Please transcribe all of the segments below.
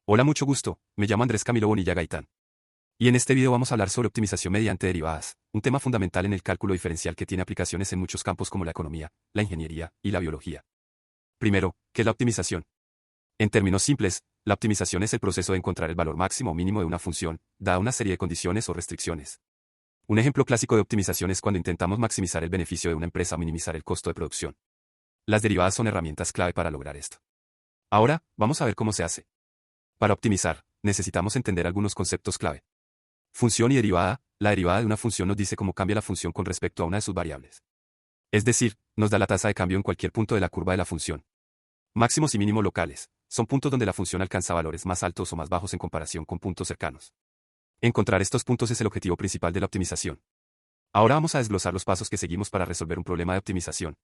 Hola, mucho gusto, me llamo Andrés Camilo Bonilla Gaitán. Y en este video vamos a hablar sobre optimización mediante derivadas, un tema fundamental en el cálculo diferencial que tiene aplicaciones en muchos campos como la economía, la ingeniería y la biología. Primero, ¿qué es la optimización? En términos simples, la optimización es el proceso de encontrar el valor máximo o mínimo de una función, dada una serie de condiciones o restricciones. Un ejemplo clásico de optimización es cuando intentamos maximizar el beneficio de una empresa o minimizar el costo de producción. Las derivadas son herramientas clave para lograr esto. Ahora, vamos a ver cómo se hace. Para optimizar, necesitamos entender algunos conceptos clave. Función y derivada. La derivada de una función nos dice cómo cambia la función con respecto a una de sus variables. Es decir, nos da la tasa de cambio en cualquier punto de la curva de la función. Máximos y mínimos locales. Son puntos donde la función alcanza valores más altos o más bajos en comparación con puntos cercanos. Encontrar estos puntos es el objetivo principal de la optimización. Ahora vamos a desglosar los pasos que seguimos para resolver un problema de optimización.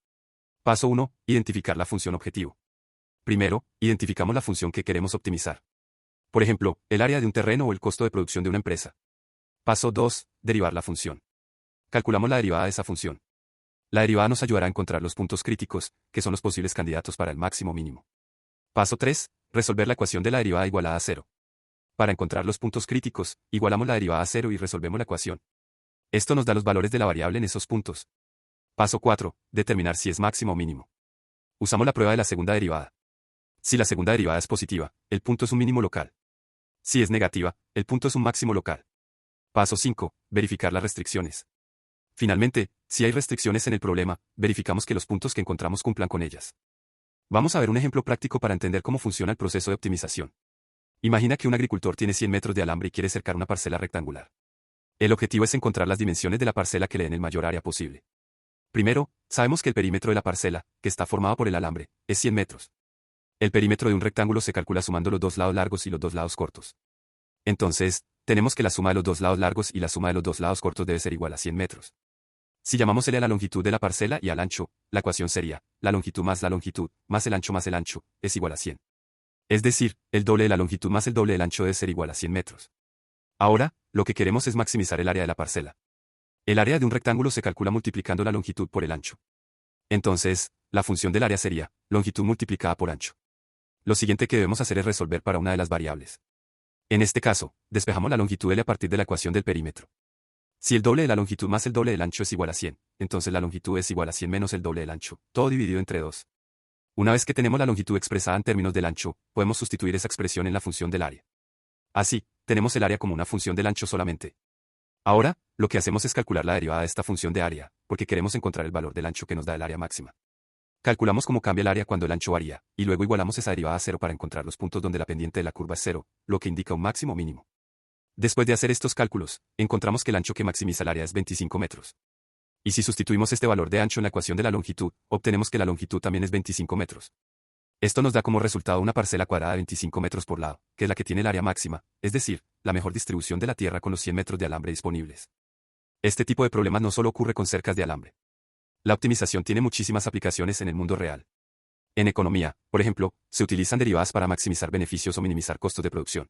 Paso 1. Identificar la función objetivo. Primero, identificamos la función que queremos optimizar. Por ejemplo, el área de un terreno o el costo de producción de una empresa. Paso 2. Derivar la función. Calculamos la derivada de esa función. La derivada nos ayudará a encontrar los puntos críticos, que son los posibles candidatos para el máximo o mínimo. Paso 3. Resolver la ecuación de la derivada igualada a 0. Para encontrar los puntos críticos, igualamos la derivada a 0 y resolvemos la ecuación. Esto nos da los valores de la variable en esos puntos. Paso 4. Determinar si es máximo o mínimo. Usamos la prueba de la segunda derivada. Si la segunda derivada es positiva, el punto es un mínimo local. Si es negativa, el punto es un máximo local. Paso 5. Verificar las restricciones. Finalmente, si hay restricciones en el problema, verificamos que los puntos que encontramos cumplan con ellas. Vamos a ver un ejemplo práctico para entender cómo funciona el proceso de optimización. Imagina que un agricultor tiene 100 metros de alambre y quiere cercar una parcela rectangular. El objetivo es encontrar las dimensiones de la parcela que le den el mayor área posible. Primero, sabemos que el perímetro de la parcela, que está formado por el alambre, es 100 metros. El perímetro de un rectángulo se calcula sumando los dos lados largos y los dos lados cortos. Entonces, tenemos que la suma de los dos lados largos y la suma de los dos lados cortos debe ser igual a 100 metros. Si llamamos L a la longitud de la parcela y al ancho, la ecuación sería, la longitud más el ancho, es igual a 100. Es decir, el doble de la longitud más el doble del ancho debe ser igual a 100 metros. Ahora, lo que queremos es maximizar el área de la parcela. El área de un rectángulo se calcula multiplicando la longitud por el ancho. Entonces, la función del área sería, longitud multiplicada por ancho. Lo siguiente que debemos hacer es resolver para una de las variables. En este caso, despejamos la longitud L a partir de la ecuación del perímetro. Si el doble de la longitud más el doble del ancho es igual a 100, entonces la longitud es igual a 100 menos el doble del ancho, todo dividido entre 2. Una vez que tenemos la longitud expresada en términos del ancho, podemos sustituir esa expresión en la función del área. Así, tenemos el área como una función del ancho solamente. Ahora, lo que hacemos es calcular la derivada de esta función de área, porque queremos encontrar el valor del ancho que nos da el área máxima. Calculamos cómo cambia el área cuando el ancho varía, y luego igualamos esa derivada a 0 para encontrar los puntos donde la pendiente de la curva es 0, lo que indica un máximo o mínimo. Después de hacer estos cálculos, encontramos que el ancho que maximiza el área es 25 metros. Y si sustituimos este valor de ancho en la ecuación de la longitud, obtenemos que la longitud también es 25 metros. Esto nos da como resultado una parcela cuadrada de 25 metros por lado, que es la que tiene el área máxima, es decir, la mejor distribución de la Tierra con los 100 metros de alambre disponibles. Este tipo de problemas no solo ocurre con cercas de alambre. La optimización tiene muchísimas aplicaciones en el mundo real. En economía, por ejemplo, se utilizan derivadas para maximizar beneficios o minimizar costos de producción.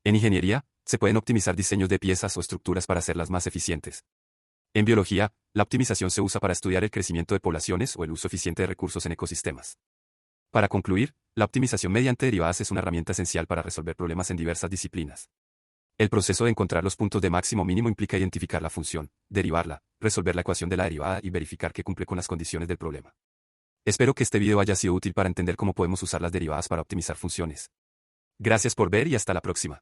En ingeniería, se pueden optimizar diseños de piezas o estructuras para hacerlas más eficientes. En biología, la optimización se usa para estudiar el crecimiento de poblaciones o el uso eficiente de recursos en ecosistemas. Para concluir, la optimización mediante derivadas es una herramienta esencial para resolver problemas en diversas disciplinas. El proceso de encontrar los puntos de máximo o mínimo implica identificar la función, derivarla, resolver la ecuación de la derivada y verificar que cumple con las condiciones del problema. Espero que este video haya sido útil para entender cómo podemos usar las derivadas para optimizar funciones. Gracias por ver y hasta la próxima.